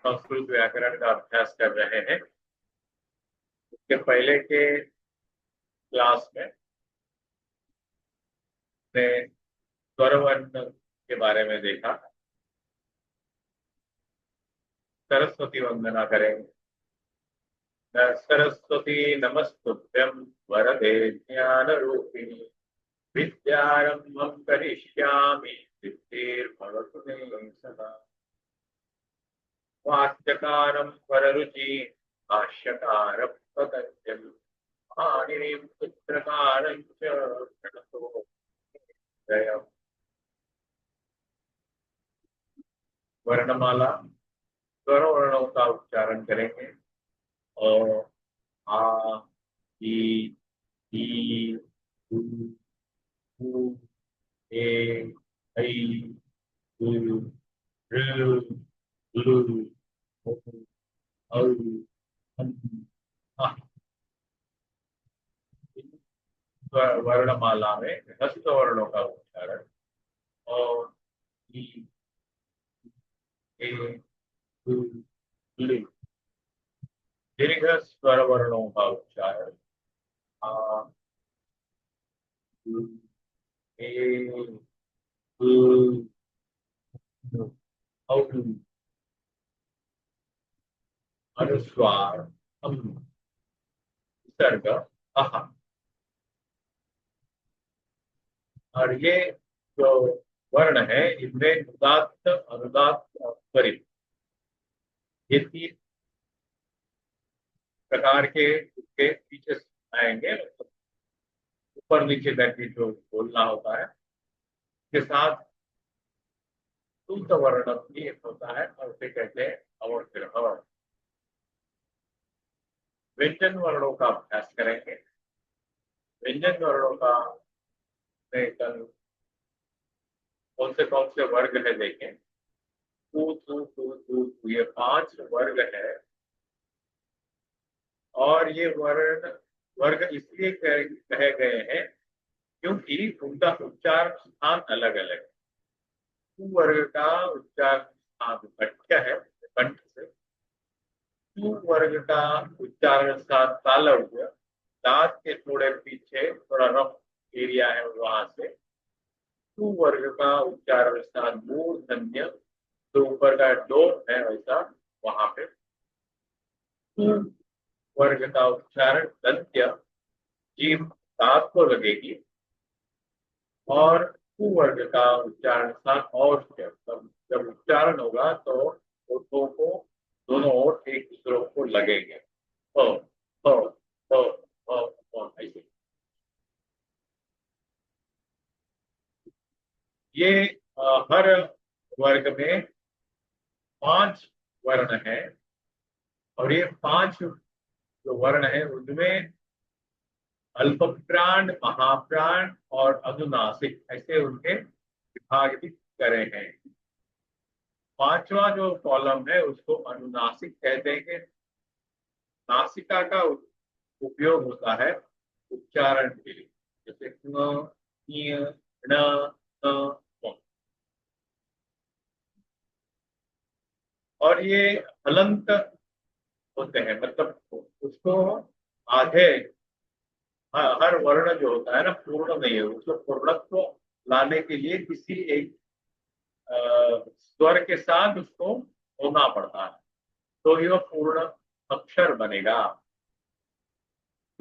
संस्कृत व्याकरण का अभ्यास कर रहे हैं। इसके पहले के क्लास में ने स्वर वर्ण के बारे में देखा। सरस्वती वंदना करेंगे। सरस्वती नमस्तुभ्यं वरदे ज्ञान रूपिणी विद्यारंभं करिष्यामि सिद्धिर्भवतु मे सदा। वाक्यकारं वररुचि भाष्यकारं पतञ्जलि पाणिनिं सूत्रकारं च प्रणतोऽस्मि जयम्। वर्णमाला स्वर वर्णों का उच्चारण करेंगे और आ ई ई उ ऊ ए ऐ उ ऋ लु ओ औ अं, अः। वर्णमाला में हस्त वर्णों का उच्चारण और ई ए उ लु। दीर्घ स्वर वर्णों का उच्चारण आ उ ए उ औ अनुस्वार अम विसर्ग अह। और ये जो वर्ण है इनमें उदात्त अनुदात्त और स्वरित ये तीन प्रकार के उसके पीछे आएंगे। ऊपर नीचे करके जो बोलना होता है के साथ शुद्ध वर्ण भी एक होता है और उसे कहते हैं अवर्ण। व्यंजन वर्णों का अभ्यास करेंगे। व्यंजन वर्णों का कल कौन से वर्ग है देखें। तू तू तू तू तू ये 5 वर्ग है और ये वर्ग इसलिए कहे गए हैं क्योंकि उनका उच्चार स्थान अलग अलग है। तू वर्ग का उच्चार स्थान कंठ है, कंठ से। तू वर्ग का उच्चारण स्थान तालव्य, दांत के थोड़े पीछे थोड़ा रफ एरिया है वहां से। तू वर्ग का उच्चारण स्थान मूर्धन्य, जो ऊपर का डोर है वैसा वहां पे। तू वर्ग का उच्चारण दंत्य, जीभ दांत को लगेगी। और तू वर्ग का उच्चारण स्थान और जब उच्चारण होगा तो होठों को दोनों ओर एक दूसरे को लगेंगे। ओ, ओ, ओ, ओ, ओ, ऐसे। ये हर वर्ग में 5 वर्ण है और ये 5 जो वर्ण है उनमें अल्प प्राण, महाप्राण और अनुनासिक ऐसे उनके विभाग भी करे हैं। पांचवा जो कॉलम है उसको अनुनासिक कहते हैं कि नासिका का उपयोग होता है उच्चारण के लिए, जैसे न, ञ, ण, न, व। और ये हलंत होते हैं, मतलब उसको आधे हर वर्ण जो होता है ना पूर्ण नहीं है, उसको पूर्णत्व लाने के लिए किसी एक स्वर के साथ उसको होना पड़ता है तो यह पूर्ण अक्षर बनेगा।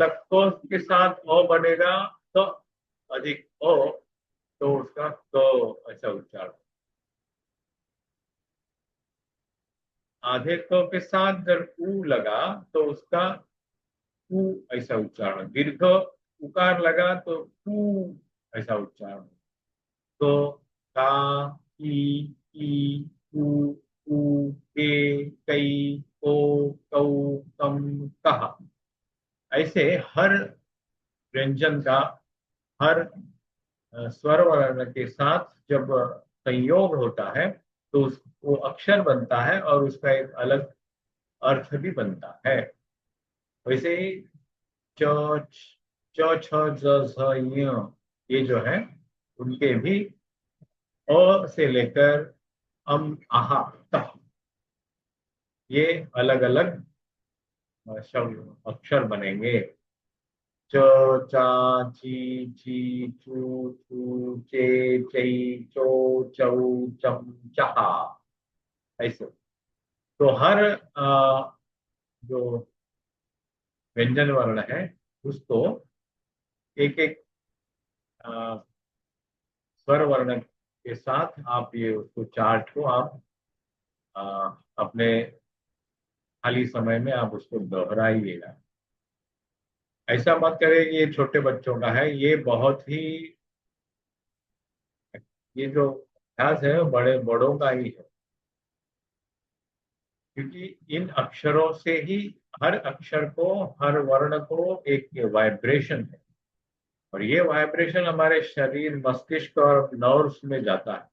तो के साथ ओ बनेगा तो अधिक ओ, तो उसका तो ऐसा उच्चारण। आधे तो के साथ जब ऊ लगा तो उसका ऊ ऐसा उच्चारण। दीर्घ उकार लगा तो ऊ ऐसा उच्चारण। तो का, ई, उ, ए, कई, को, कौ, कम, कहा। ऐसे हर व्यंजन का हर स्वर वर्ण के साथ जब संयोग होता है तो वो अक्षर बनता है और उसका एक अलग अर्थ भी बनता है। वैसे ही च, च, छ, ज, झ, ञ ये जो है उनके भी अ से लेकर अम, आहा, तह ये अलग अलग शब्द अक्षर बनेंगे। च, चा, ची, ची, चू, चू, चे, चई, चो, चौ, चम, चहा, ऐसे। तो हर जो व्यंजन वर्ण है उसको एक एक स्वर वर्ण के साथ आप ये उसको चार्ट को आप अ, अपने खाली समय में आप उसको दोहराइएगा। ऐसा मत करें कि ये छोटे बच्चों का है, ये बहुत ही, ये जो अभ्यास है वो बड़े बड़ों का ही है। क्योंकि इन अक्षरों से ही हर अक्षर को, हर वर्ण को एक वाइब्रेशन है, और ये वाइब्रेशन हमारे शरीर, मस्तिष्क और नर्व्स में जाता है,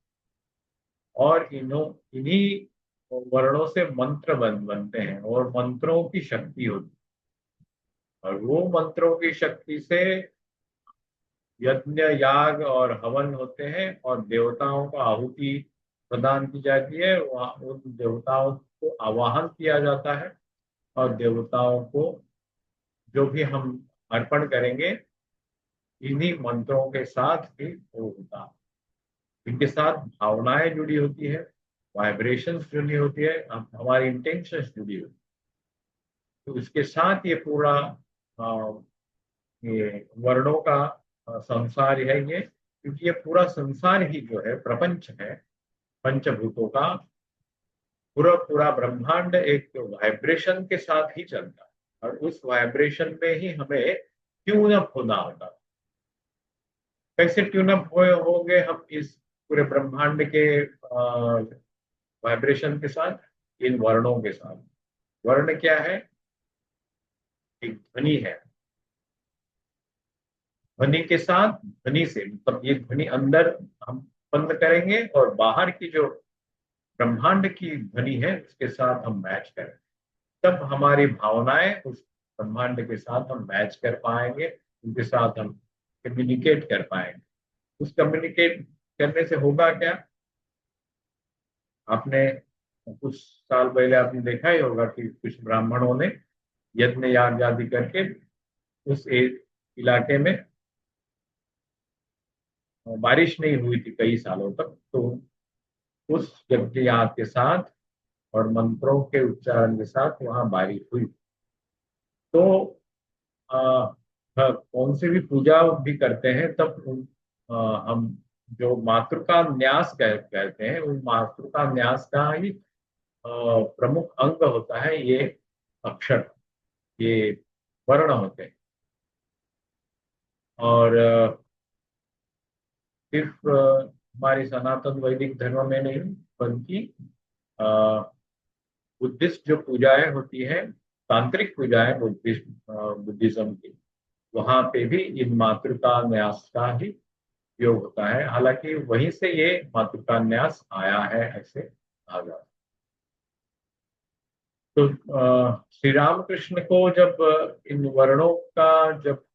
और इन्हीं वर्णों से मंत्र बनते हैं, और मंत्रों की शक्ति होती है, और वो मंत्रों की शक्ति से यज्ञ, याग और हवन होते हैं, और देवताओं को आहुति प्रदान की जाती है, वहाँ उन देवताओं को आवाहन किया जाता है, और देवताओं को जो भी हम अर्पण करेंगे इन्हीं मंत्रों के साथ ही वो होता है। इनके साथ भावनाएं जुड़ी होती है, वाइब्रेशंस जुड़ी होती है, हमारी इंटेंशंस जुड़ी होती है। तो इसके साथ ये पूरा अ, ये वर्णों का संसार है ये, क्योंकि ये पूरा संसार ही जो है, प्रपंच है, पंचभूतों का पूरा पूरा ब्रह्मांड एक वाइब्रेशन के साथ ही चलता है, और उस वाइब्रेशन में ही हमें ट्यून अप होना होता है। कैसे ट्यून अप होंगे हम इस पूरे ब्रह्मांड के वाइब्रेशन के साथ? इन वर्णों के साथ। वर्ण क्या है? एक ध्वनि है। ध्वनि के साथ, ध्वनि से मतलब ये ध्वनि अंदर हम उत्पन्न करेंगे, और बाहर की जो ब्रह्मांड की ध्वनि है उसके साथ हम मैच करें, तब हमारी भावनाएं उस ब्रह्मांड के साथ हम मैच कर पाएंगे, उनके साथ हम कम्युनिकेट कर पाएंगे। उस कम्युनिकेट करने से होगा क्या? आपने कुछ साल पहले आपने देखा ही होगा कि कुछ ब्राह्मणों ने यज्ञ याग आदि करके उस इलाके में बारिश नहीं हुई थी कई सालों तक, तो उस यज्ञ याग के साथ और मंत्रों के उच्चारण के साथ वहां बारिश हुई। तो आ, कौन से भी पूजा भी करते हैं तब हम जो मातृका न्यास कहते हैं, उन मातृका न्यास का ही प्रमुख अंग होता है ये अक्षर, ये वर्ण होते हैं। और सिर्फ हमारी सनातन वैदिक धर्म में नहीं, बल्कि बुद्धिस्ट जो पूजाएं होती है, तांत्रिक पूजाएं बुद्धिज्म की, वहां पे भी इन मातृका न्यास का ही उपयोग होता है। हालांकि वहीं से ये मातृका न्यास आया है, ऐसे कहा जाता है। तो श्री रामकृष्ण को जब इन वर्णों का जब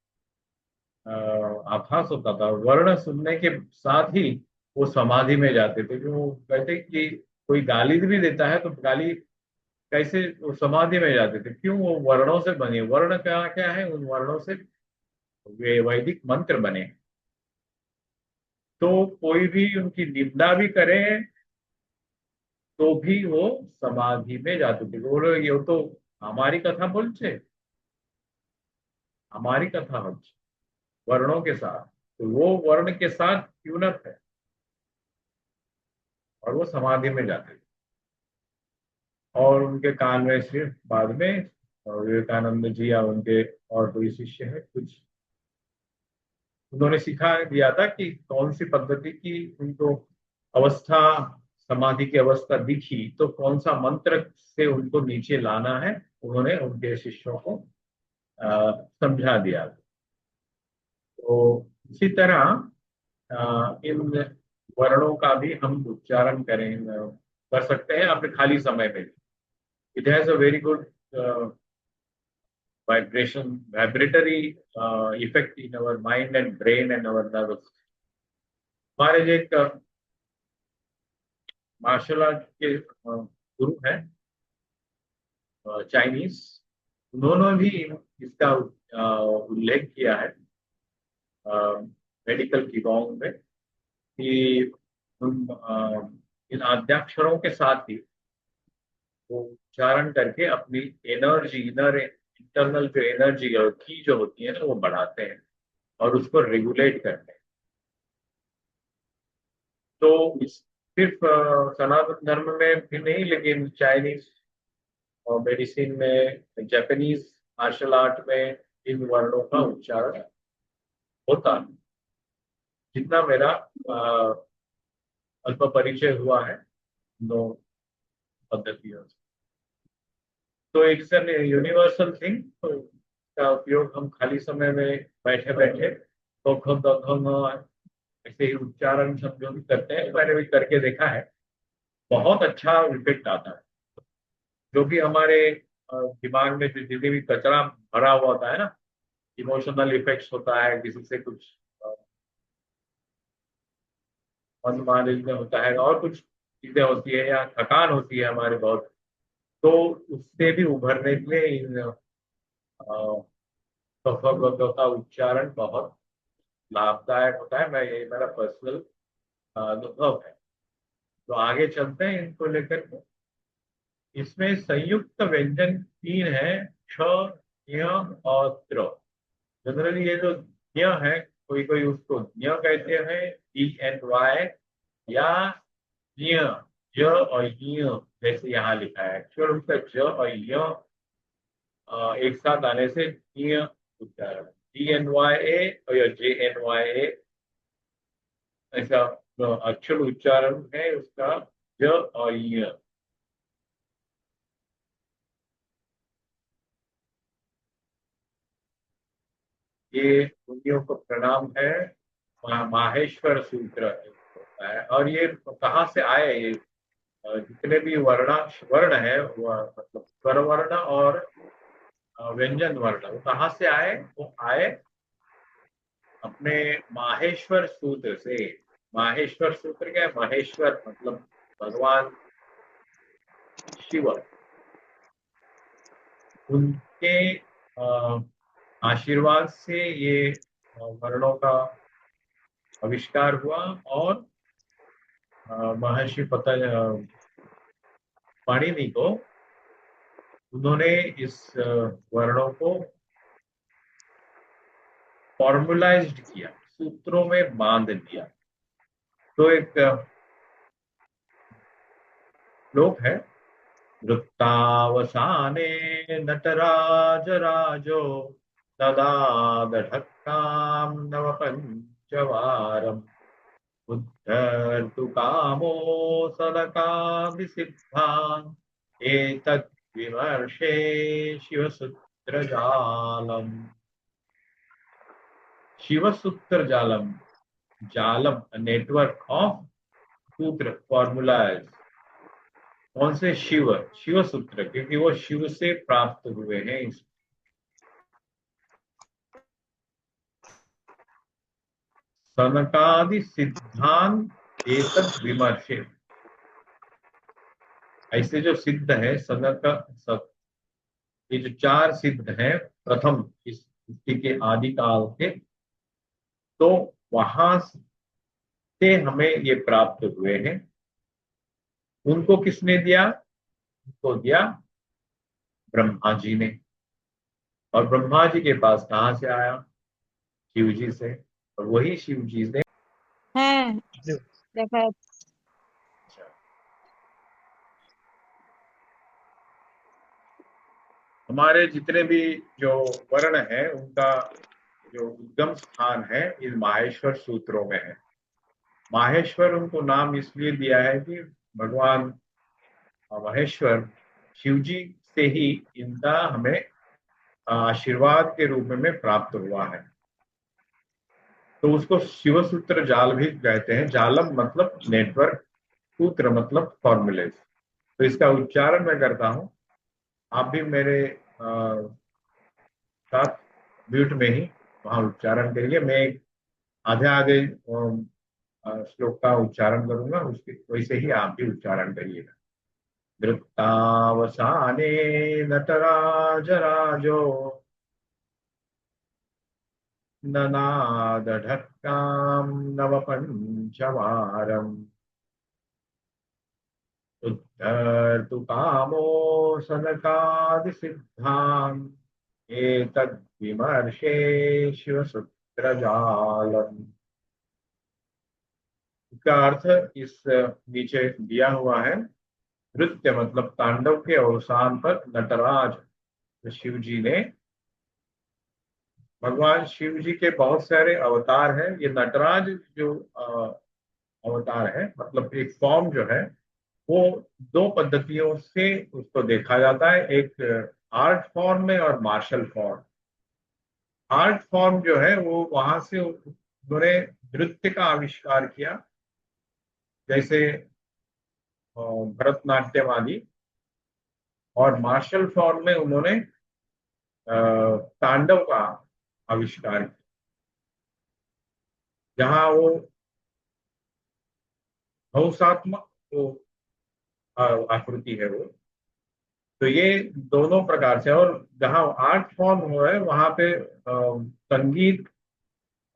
आभास होता था, वर्ण सुनने के साथ ही वो समाधि में जाते थे। कि वो कहते कि कोई गाली भी देता है तो गाली कैसे, वो समाधि में जाते थे। क्यों? वो वर्णों से बने। वर्ण क्या क्या है? उन वर्णों से वे वैदिक मंत्र बने। तो कोई भी उनकी निंदा भी करे तो भी वो समाधि में जाते थे। वो लोग ये तो हमारी कथा बोलছে, हमारी कथा होচ্ছে वर्णों के साथ, तो वो वर्ण के साथ ट्यूनअप है, और वो समाधि में जाते थे। और उनके काल में सिर्फ बाद में विवेकानंद जी या उनके और कोई शिष्य है कुछ, उन्होंने सिखा दिया था कि कौन सी पद्धति की उनको अवस्था, समाधि की अवस्था दिखी तो कौन सा मंत्र से उनको नीचे लाना है, उन्होंने उनके शिष्यों को समझा दिया। तो इसी तरह इन वर्णों का भी हम उच्चारण कर सकते हैं अपने खाली समय में। It has a very good vibratory effect in our mind and brain and our nervous। हमारे जो एक मार्शल आर्ट के गुरु हैं, चाइनीज, उन्होंने भी इसका उल्लेख किया है मेडिकल किगोंग में कि इन आद्याक्षरों के साथ ही वो उच्चारण करके अपनी एनर्जी, इनर इंटरनल जो एनर्जी की जो होती है ना, वो बढ़ाते हैं और उसको रेगुलेट करते हैं। तो इस सिर्फ सनातन धर्म में भी नहीं, लेकिन चाइनीज और मेडिसिन में, जापानीज मार्शल आर्ट में इन वर्णों का उच्चारण होता है। जितना मेरा अल्प परिचय हुआ है दो पद्धतियों से, तो इट्स एन यूनिवर्सल थिंग। तो इसका उपयोग हम खाली समय में बैठे बैठे तो हम ऐसे ही उच्चारण समझो भी करते हैं। मैंने भी करके देखा है, बहुत अच्छा इफेक्ट आता है। जो भी हमारे दिमाग में जो जितने भी कचरा भरा हुआ होता है ना, इमोशनल इफेक्ट्स होता है, किसी से कुछ मनमालिन्य होता है और कुछ चीजें होती है या थकान होती है हमारे बहुत, तो उससे भी उभरने के लिए इन सफर का उच्चारण बहुत लाभदायक होता है। मैं ये मेरा पर्सनल अनुभव है। तो आगे चलते हैं इनको लेकर के। इसमें संयुक्त व्यंजन तीन है, क्ष, ज्ञ और त्र। जनरली ये जो ज्ञ है, कोई कोई उसको ज्ञ कहते हैं, ENY, या ज्ञ, ज और य, जैसे यहाँ लिखा है। अक्षर उसका ज और य एक साथ आने से ज्ञ उच्चारण, DNYA और या JNYA, ऐसा अक्षर उच्चारण है उसका, ज और य। ये मुनियों को प्रणाम है। माहेश्वर सूत्र होता है। और ये कहाँ से आए ये जितने भी वर्ण है, मतलब स्वर वर्ण और व्यंजन वर्ण, वो कहाँ से आए? वो आए अपने माहेश्वर सूत्र से। माहेश्वर सूत्र क्या है? महेश्वर मतलब भगवान शिव, उनके आशीर्वाद से ये वर्णों का आविष्कार हुआ। और महर्षि पाणिनि को, उन्होंने इस वर्णों को फॉर्मुलाइज्ड किया, सूत्रों में बांध दिया। तो एक श्लोक है, वृत्तावसाने नटराज राजो ददादढक्काम नव पंचवारम बुद्धर्तु कामो सदकाभिसिद्धान् एतत् विमर्शे शिवसूत्र जालम। शिवसूत्र जालम, जालम नेटवर्क ऑफ सूत्र, फॉर्मूलाज। कौन से? शिव, शिव सूत्र, क्योंकि वो शिव से प्राप्त हुए हैं। इस सनकादि सिद्धांत एतत् विमर्शे, ऐसे जो सिद्ध है सनक सब, ये जो चार सिद्ध हैं प्रथम इस सृष्टि के आदि काल के, तो वहां से हमें ये प्राप्त हुए हैं। उनको किसने दिया? उनको दिया ब्रह्मा जी ने। और ब्रह्मा जी के पास कहाँ से आया? शिव जी से। और वही शिव जी ने, হ্যাঁ, দেখা যাচ্ছে। हमारे जितने भी जो वर्ण है, उनका जो उद्गम स्थान है इन माहेश्वर सूत्रों में है। माहेश्वर उनको नाम इसलिए दिया है कि भगवान महेश्वर शिव जी से ही इनका हमें आशीर्वाद के रूप में प्राप्त हुआ है। तो उसको शिव सूत्र जाल भी कहते हैं। जालम मतलब नेटवर्क, सूत्र मतलब फॉर्मूलेज। तो इसका उच्चारण मैं करता हूँ, आप भी मेरे साथ म्यूट में ही वहां उच्चारण करिए। मैं आधे आधे श्लोक का उच्चारण करूंगा, उसके वैसे ही आप भी उच्चारण करिएगा। नृत्तावसाने नटराजराजो ननादढक्कां नवपञ्चवारम् उद्धर्तु कामो सनकादिसिद्धान् एतद्विमर्शे शिवसूत्रजालम्। इसका अर्थ इस नीचे दिया हुआ है। नृत्य मतलब तांडव के अवसान पर नटराज शिव जी ने, भगवान शिव जी के बहुत सारे अवतार हैं। ये नटराज जो अवतार है मतलब एक फॉर्म जो है वो दो पद्धतियों से उसको देखा जाता है, एक आर्ट फॉर्म में और मार्शल फॉर्म। आर्ट फॉर्म जो है वो वहां से उन्होंने नृत्य का आविष्कार किया, जैसे भरतनाट्यम आदि। और मार्शल फॉर्म में उन्होंने तांडव का आविष्कार किया, जहां वो भवसात्मक वो आकृति है वो। तो ये दोनों प्रकार से, और जहाँ आर्ट फॉर्म हो है वहां पे संगीत,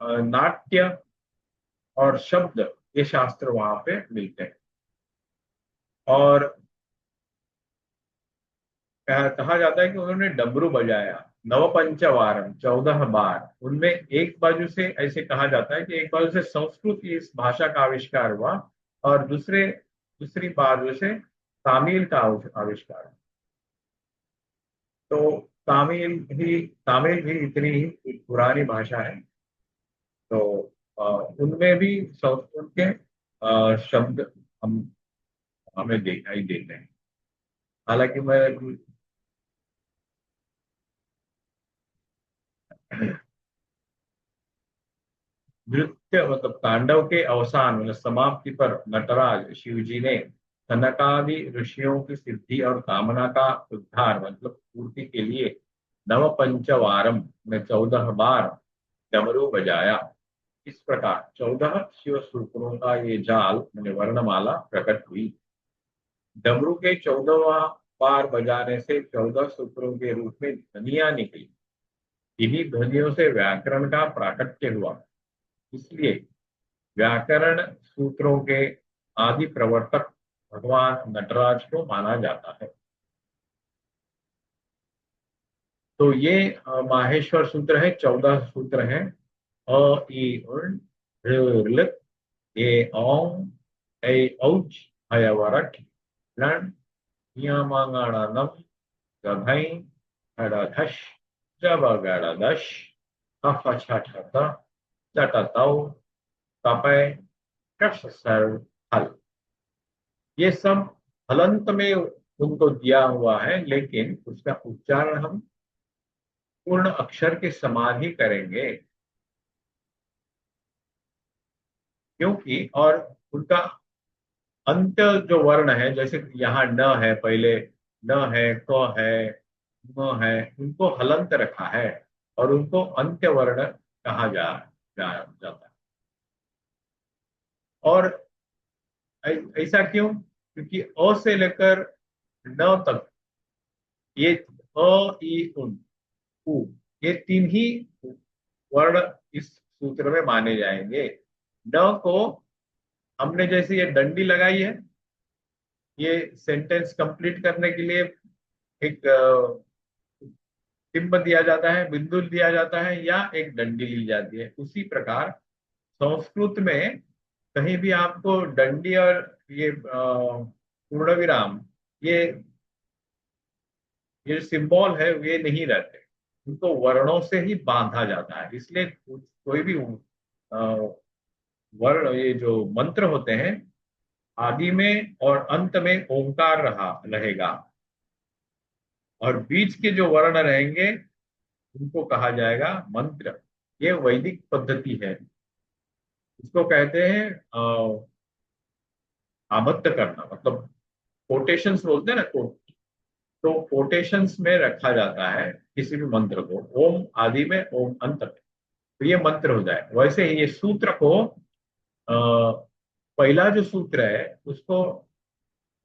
नाट्य और शब्द, ये शास्त्र वहां पे मिलते हैं। और कहा जाता है कि उन्होंने डमरू बजाया नवपंचवारम, 14 बार। उनमें एक बाजू से ऐसे कहा जाता है कि एक बाजू से संस्कृत की इस भाषा का आविष्कार हुआ और दूसरी बाजू से तामिल का आविष्कार हुआ। तो तामिल भी इतनी ही पुरानी भाषा है। तो उनमें भी संस्कृत के शब्द हम हमें दिखाई देते हैं। हालांकि मैं नृत्य मतलब तांडव के अवसान मतलब समाप्ति पर नटराज शिव जी ने सनकादि ऋषियों की सिद्धि और कामना का उद्धार मतलब पूर्ति के लिए नवपंचवारम में 14 बार डमरू बजाया। इस प्रकार 14 शिव सूत्रों का ये जाल मैंने वर्णमाला प्रकट हुई। डमरू के 14वां बार बजाने से 14 सूत्रों के रूप में ध्वनियां निकली। इन्हीं ध्वनियों से व्याकरण का प्राकट्य हुआ। इसलिए व्याकरण सूत्रों के आदि प्रवर्तक भगवान नटराज को माना जाता है। तो ये माहेश्वर सूत्र है, 14 सूत्र हैं। अ ई उण ऋ ऋ ए ओम ऐ औच हयवरठ लण नियमांगणनम गधै गड़धश जबगड़दश कफ छठत चटतौ तपय कष सर्व हल। ये सब हलंत में उनको दिया हुआ है, लेकिन उसका उच्चारण हम पूर्ण अक्षर के समान ही करेंगे, क्योंकि और उनका अंत जो वर्ण है, जैसे यहाँ न है, पहले न है, क है, म है, उनको हलंत रखा है और उनको अंत्य वर्ण कहा जाता है। और ऐसा क्यों? क्योंकि अ से लेकर न तक ये अ ई उन उ, ये तीन ही वर्ण इस सूत्र में माने जाएंगे। न को हमने जैसे ये डंडी लगाई है, ये सेंटेंस कंप्लीट करने के लिए एक टिम्ब दिया जाता है, बिंदु दिया जाता है या एक डंडी ली जाती है। उसी प्रकार संस्कृत में कहीं भी आपको डंडी और ये पूर्ण विराम, ये ये सिंबल है, ये नहीं रहते। उनको वर्णों से ही बांधा जाता है। इसलिए कोई भी वर्ण, ये जो मंत्र होते हैं, आदि में और अंत में ओंकार रहेगा, और बीच के जो वर्ण रहेंगे उनको कहा जाएगा मंत्र। ये वैदिक पद्धति है। इसको कहते हैं आबद्ध करना, मतलब कोटेशंस बोलते हैं ना, तो कोटेशंस में रखा जाता है किसी भी मंत्र को, ओम आदि में, ओम अंत में, तो ये मंत्र हो जाए। वैसे ही ये सूत्र को पहला जो सूत्र है उसको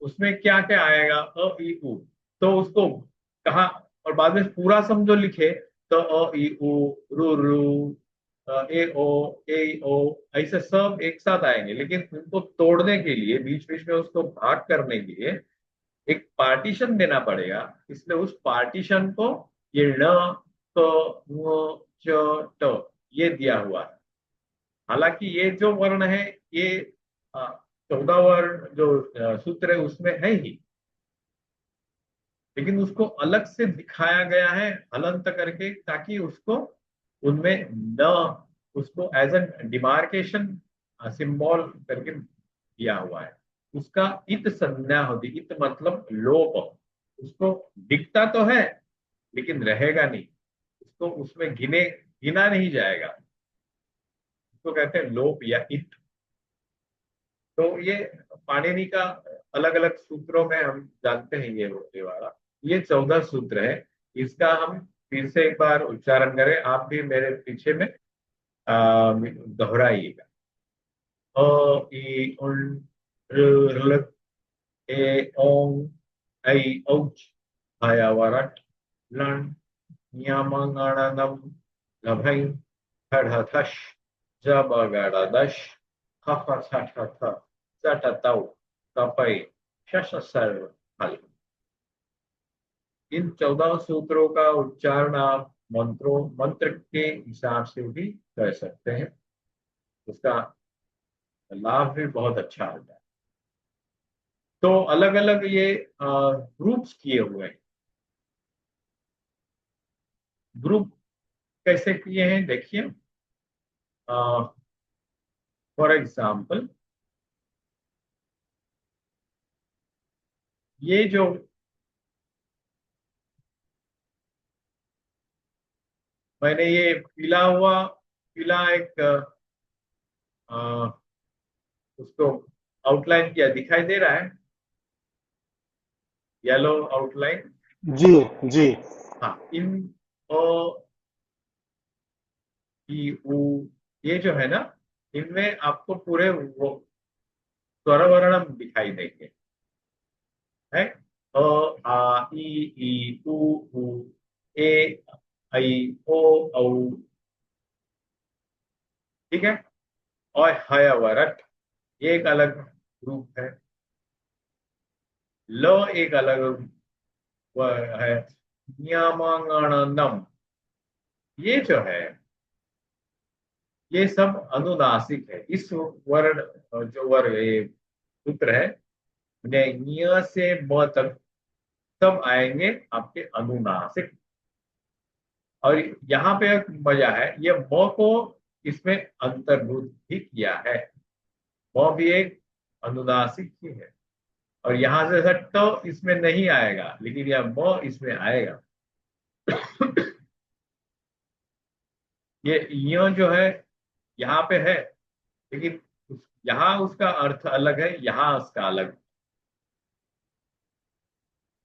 उसमें क्या क्या आएगा, अ ई उ, तो उसको कहा, और बाद में पूरा समझो लिखे तो अ ई उ, रु रू, ए ओ, ए ओ, ऐसे सब एक साथ आएंगे, लेकिन उनको तोड़ने के लिए, बीच बीच में उसको भाग करने के लिए एक पार्टीशन देना पड़ेगा। इसलिए उस पार्टीशन को ये ण, क, ङ, च, ट ये दिया हुआ है। हालांकि ये जो वर्ण है, ये 14 वर्ण जो सूत्र है उसमें है ही, लेकिन उसको अलग से दिखाया गया है हलंत करके, ताकि उसको उनमें न, उसको एज एन डिमार्केशन सिंबल करके दिया हुआ है। उसका इत संज्ञा होती, इत मतलब लोप, उसको दिखता तो है लेकिन रहेगा नहीं, उसको उसमें गिना नहीं जाएगा, उसको कहते हैं लोप या इत। तो ये पाणिनि का अलग अलग सूत्रों में हम जानते हैं ये वाला, ये 14 सूत्र है। इसका हम फिर से एक बार उच्चारण करें, आप भी मेरे पीछे में दोहराइएगा। अ ई उन ऋ ऋ ए ओं ऐ औच हयवरट लण न्यमंगणनम लभै ठठठश जबगड़दश खफ छठ चटतौ कपै शश सर्व फल। इन 14 सूत्रों का उच्चारण आप मंत्र के हिसाब से भी कर सकते हैं, उसका लाभ भी बहुत अच्छा होता है। तो अलग अलग ये ग्रुप्स किए हुए हैं। ग्रुप कैसे किए हैं देखिए, फॉर एग्जाम्पल ये जो मैंने ये पीला एक उसको आउटलाइन किया, दिखाई दे रहा है, येलो आउटलाइन। जी जी। हाँ, इन ओ ई उ, ये जो है ना, इनमें आपको पूरे वो स्वर वर्ण दिखाई देंगे, है। अ आ ई ई उ ऊ, ए ऐ ओ औ, ठीक है। और हयवरट ये एक अलग रूप है, ल एक अलग वो है, न्यमांगणनम ये जो है, ये सब अनुनासिक है। इस वर्ण जो वर्ण ये सूत्र है, उन्हें ञ से म तक सब आएंगे आपके अनुनासिक। और यहाँ पे एक मजा है, ये म को इसमें अंतर्भूत भी किया है, म भी एक अनुनासिक ही है। और यहाँ से ट इसमें नहीं आएगा, लेकिन यह म इसमें आएगा। ये य जो है यहाँ पे है, लेकिन यहाँ उसका अर्थ अलग है, यहाँ उसका अलग।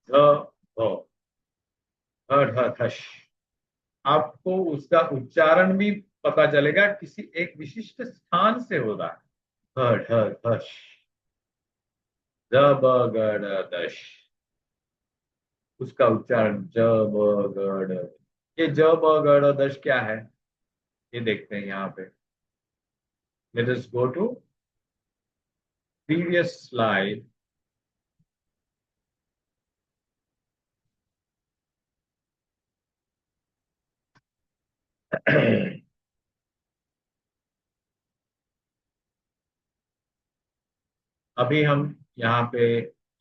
ध ध ध ढ धश, आपको उसका उच्चारण भी पता चलेगा किसी एक विशिष्ट स्थान से हो रहा है। ध ढ धश, ज ब ग ड दश, उसका उच्चारण ज ब ग ड। ये ज ब ग ड दश क्या है, ये देखते हैं यहाँ पे। Let us go to previous slide. अभी हम यहाँ पे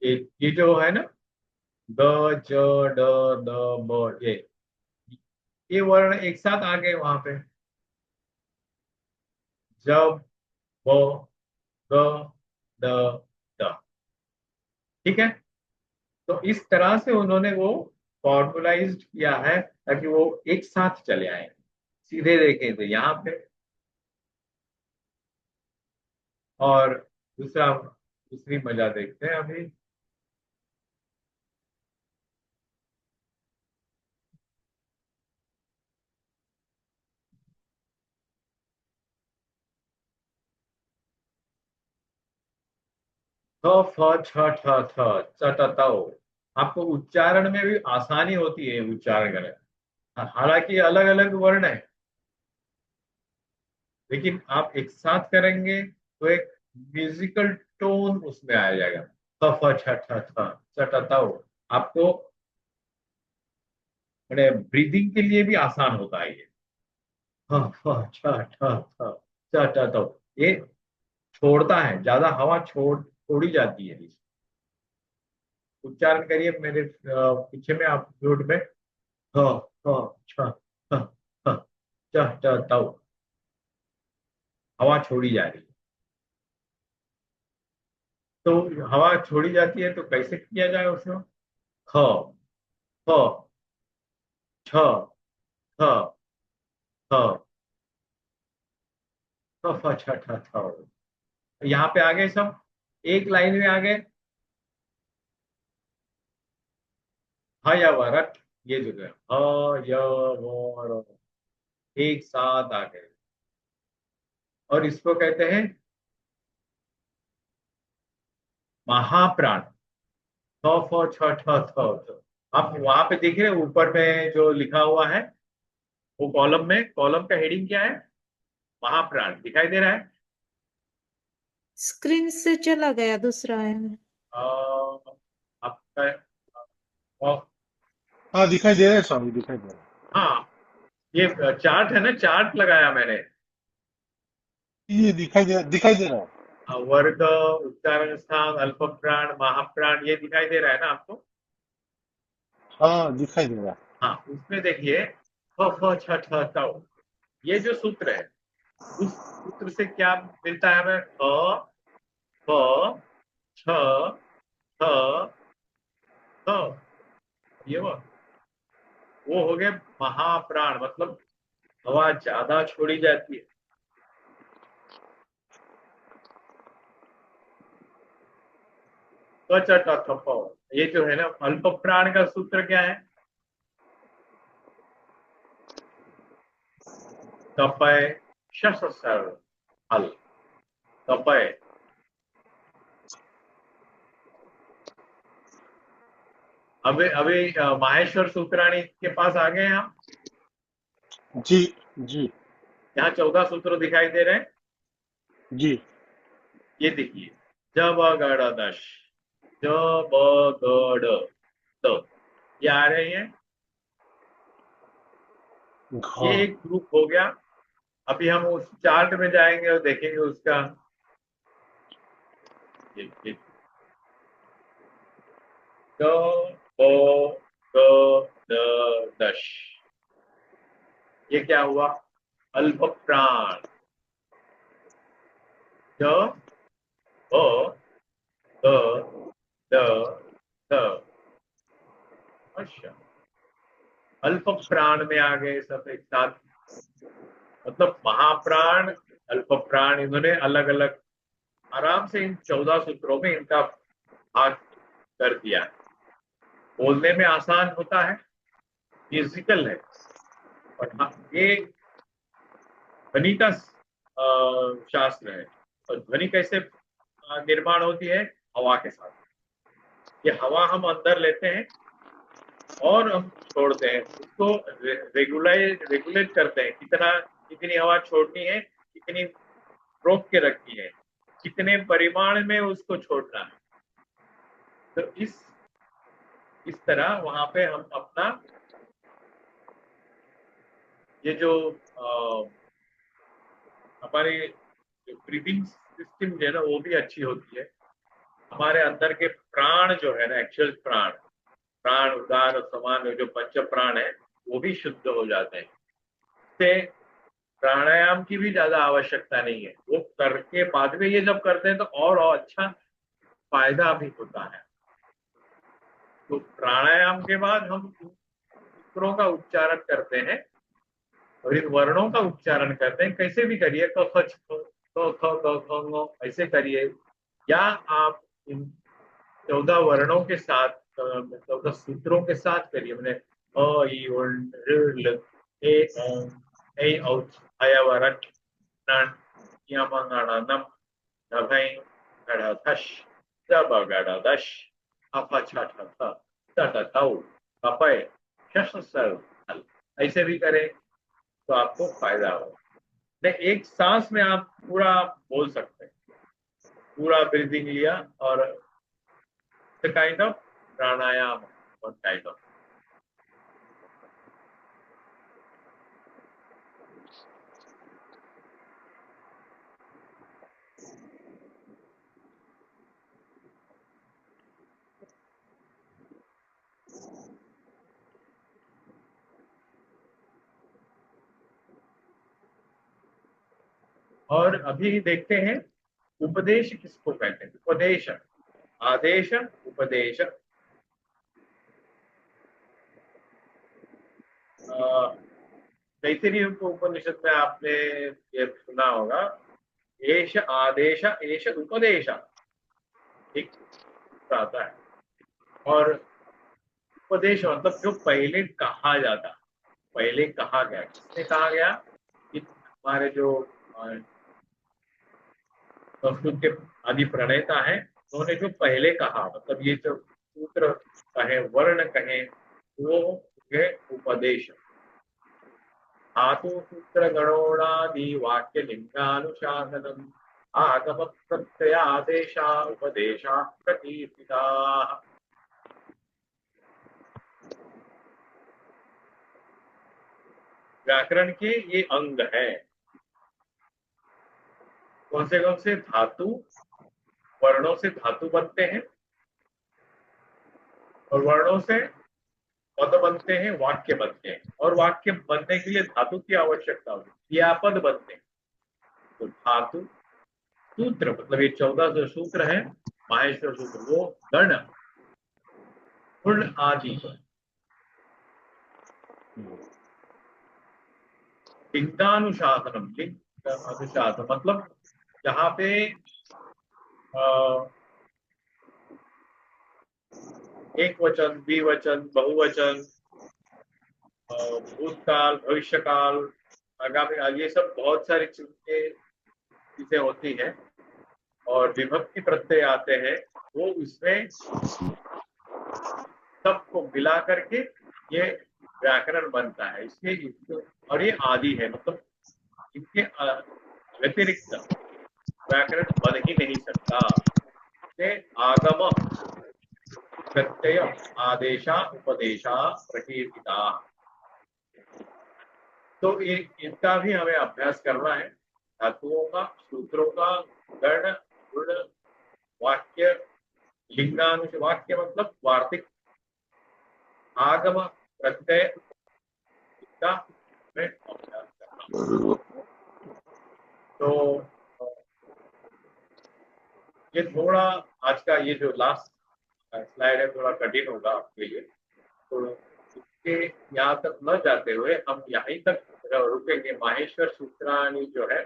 ये जो है ना, द ज ड द ब, ये वर्ण एक साथ आ गए वहां पे, जब ब ग द द, ठीक है। तो इस तरह से उन्होंने वो फॉर्मुलाइज्ड किया है ताकि वो एक साथ चले आए, सीधे देखें तो यहाँ पे। और दूसरी मजा देखते हैं अभी। थ फ छ ठ थ च ट तौ। आपको उच्चारण में भी आसानी होती है उच्चारण करने। हालांकि अलग अलग वर्ण है, लेकिन आप एक साथ करेंगे तो एक म्यूजिकल टोन उसमें आ जाएगा। फ फ छ ठ थ च ट तौ। आपको मैंने ब्रीदिंग के लिए भी आसान होता है ये। फ फ छ ठ थ च ट तौ। ये छोड़ता है, ज्यादा हवा छोड़ी जाती है। उच्चारण करिए मेरे पीछे में, आप म्यूट में। ह ह छ ह ह च ट तौ। हवा छोड़ी जा रही है। तो हवा छोड़ी जाती है तो कैसे किया जाए उसमें? ख फ छ थ थ फ फ छ ठ थ। यहाँ पे आ गए सब, एक लाइन में आ गए। ह या व रट, ये जो है ह य व र, एक साथ आ गए। और इसको कहते हैं महाप्राण। फ फ छ ठ थ थ। आप वहां पे देख रहे हैं ऊपर में जो लिखा हुआ है, वो कॉलम में, कॉलम का हेडिंग क्या है? महाप्राण दिखाई दे रहा है। स्क्रीन से चला गया, दूसरा है। आपका अ, हाँ दिखाई दे रहा है स्वामी, दिखाई दे रहा हाँ, ये चार्ट है ना, चार्ट लगाया मैंने। है, ये दिखाई दे रहा है। वर्ग, उच्चारण स्थान, अल्प प्राण, महाप्राण, ये दिखाई दे रहा है ना आपको? हाँ दिखाई दे रहा है। हाँ, उसमें देखिए फ फ छ ठ तौ, ये जो सूत्र है, उस सूत्र से क्या मिलता है हमें? फ छ ठ थ। ये वो हो गए महाप्राण, मतलब हवा ज्यादा छोड़ी जाती है। ये जो है ना अल्प प्राण का सूत्र क्या है? कपय शस सर्व हल। कपय। अभी अभी माहेश्वर सूत्राणी के पास आ गए हम। जी जी यहाँ 14 सूत्र दिखाई दे रहे हैं। जी। ये देखिए, जब गड़ दश, जब गड़ द, ये आ रहे हैं। ये हाँ एक ग्रुप हो गया। अभी हम उस चार्ट में जाएंगे और देखेंगे उसका। ये द ओ द द दश, ये क्या हुआ? अल्प प्राण। ज ओ द द द। अच्छा, अल्प प्राण में आ गए सब एक साथ। मतलब महाप्राण, अल्प प्राण, इन्होंने अलग अलग आराम से इन 14 सूत्रों में इनका भाग कर दिया है। बोलने में आसान होता है, फिजिकल है। और हाँ, ये ध्वनि का शास्त्र है। और ध्वनि कैसे निर्माण होती है? हवा के साथ। ये हवा हम अंदर लेते हैं और हम छोड़ते हैं, उसको रेगुलेट करते हैं, कितनी हवा छोड़नी है, कितनी रोक के रखनी है, कितने परिमाण में उसको छोड़ना है। तो इस तरह वहां पे हम अपना ये जो हमारी ब्रीदिंग सिस्टम जो है ना, वो भी अच्छी होती है। हमारे अंदर के प्राण जो है ना, एक्चुअल प्राण, प्राण उदान और समान जो पंच प्राण है, वो भी शुद्ध हो जाते हैं। इससे प्राणायाम की भी ज्यादा आवश्यकता नहीं है, वो करके बाद में ये जब करते हैं तो और अच्छा फायदा भी होता है। तो प्राणायाम के बाद हम सूत्रों का उच्चारण करते हैं और इन वर्णों का उच्चारण करते हैं। कैसे भी करिए, क ख छ क ख ग घ ङ, ऐसे करिए। या आप इन 14 वर्णों के साथ, 14 सूत्रों के साथ करिए। मैंने अ ई उल ऋ ल ए ओम ऐ औच अयवरट नन यमंगणनम नभै गढ़ थश। दश अपय ऐसे भी करें तो आपको फायदा हो। एक सांस में आप पूरा बोल सकते हैं, पूरा ब्रीदिंग लिया और काइंड ऑफ प्राणायाम और काइंड ऑफ। और अभी देखते हैं उपदेश किसको कहते हैं। उपदेश, आदेश, उपदेश। तैत्तिरीय उपनिषद में आपने ये सुना होगा, एष आदेश एष उपदेश, एक आता है। और उपदेश मतलब जो पहले कहा जाता, पहले कहा गया। किसने कहा गया? कि हमारे जो संस्कृत के आदि प्रणेता है, उन्होंने जो पहले कहा, मतलब ये जो सूत्र कहे, वर्ण कहे, वो है उपदेश। धातु सूत्र गणोणादि वाक्य लिंगानुशासनम आगम प्रत्ययादेशा उपदेशा प्रकीर्तिता। व्याकरण के ये अंग है। कौन से धातु, वर्णों से धातु बनते हैं और वर्णों से पद बनते हैं, वाक्य बनते हैं। और वाक्य बनने के लिए धातु की आवश्यकता होती है, क्रियापद बनते हैं। तो धातु, सूत्र मतलब ये 14 सूत्र है, माहेश्वर सूत्र, वो गण, गुण आदि। लिंगानुशासनम, लिंग अनुशासन मतलब जहां पे एक वचन, द्विवचन, बहुवचन, भूतकाल, भविष्यकाल, आगामी काल, ये सब बहुत सारी चीजें होती हैं और विभक्ति प्रत्यय आते हैं, वो इसमें सबको मिला करके ये व्याकरण बनता है। इसलिए और ये आदि है, मतलब इनके व्यतिरिक्त व्याकरण बन ही नहीं सकता। आगम प्रत्यय आदेशा उपदेशा प्रकीर्तिता। तो इनका भी हमें अभ्यास करना है, धातुओं का, सूत्रों का, गण, गुण, वाक्य, लिंगानुश, वाक्य मतलब वार्तिक, आगम, प्रत्यय, इसका हमें अभ्यास करना। तो ये थोड़ा आज का ये जो लास्ट स्लाइड है थोड़ा कठिन होगा आपके लिए, तो इसके यहाँ तक न जाते हुए हम यहीं तक रुकेंगे। माहेश्वर सूत्राणी जो है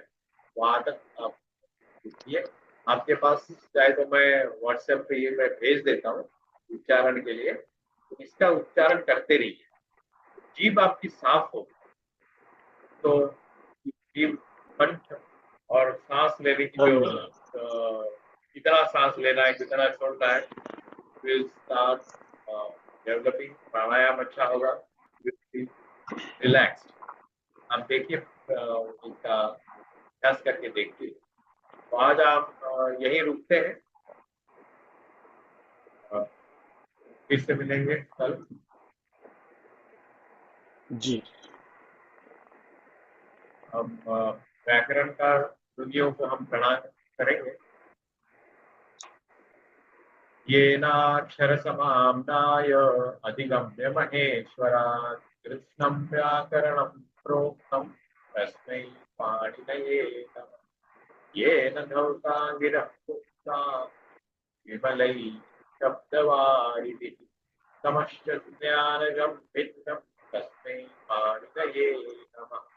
वहां तक आप लिखिए। आपके पास चाहे तो मैं व्हाट्सएप पे ये मैं भेज देता हूँ उच्चारण के लिए, तो इसका उच्चारण करते रहिए। जीभ आपकी साफ हो तो जीभ, कंठ और सांस लेने की जो कितना सांस लेना है, कितना छोड़ना है, will start developing। प्राणायाम अच्छा होगा, रिलैक्स। आप देखिए, इसका अभ्यास करके देखिए। तो आज आप यहीं रुकते हैं, फिर से मिलेंगे कल जी। हम व्याकरण का रुगियों को हम प्रणाम करेंगे। येनाक्षर समाम्नाय अधिगम्य महेश्वरात् कृष्णं व्याकरणं प्रोक्तं तस्मै पाणिनये नमः। येन धौता गिरः पुष्टा विमलैः शब्दवारिभिः समश्च ज्ञानगं भिन्नं तस्मै पाणिनये नमः।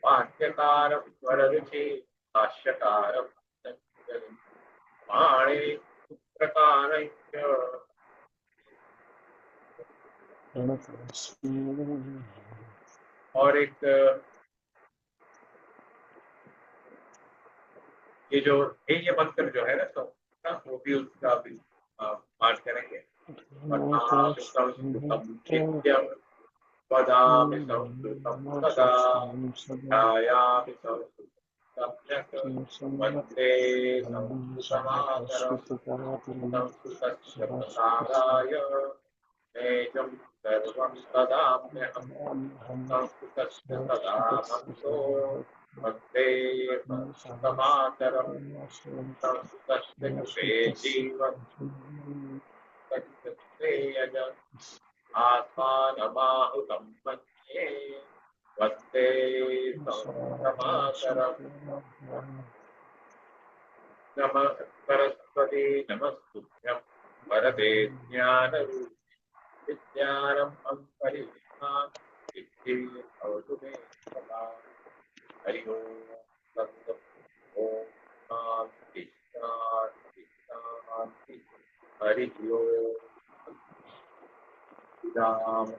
वाक्यकारं वररुचि भाष्यकारं पतञ्जलिं पाणिनिः सूत्रकारञ्च। और एक ये जो ध्येय मंत्र जो है ना, तो वो भी उसका भी पाठ करेंगे। पठामि संस्कृतं नित्यं, वदामि संस्कृतं सदा, ध्यायामि संस्कृतं सम्यक्, वन्दे संस्कृतमातरम्। संस्कृतस्य प्रसाराय नेजं सर्वं ददाम्यहम्। संस्कृतस्य सदा भक्तो वन्दे संस्कृतमातरम्। संस्कृतस्य कृते जीवन् यज आत्मानमाहुतं मन्ये, वन्दे संस्कृतमातरम्। नमः सरस्वती नमस्तुभ्यं वरदे ज्ञानरूपिणि विज्ञानम् परिपूर्णां सिद्धिं भवतु मे सदा। हरि ओम तत्सत्। ओम शांति शांति शांति। हरि ओम राम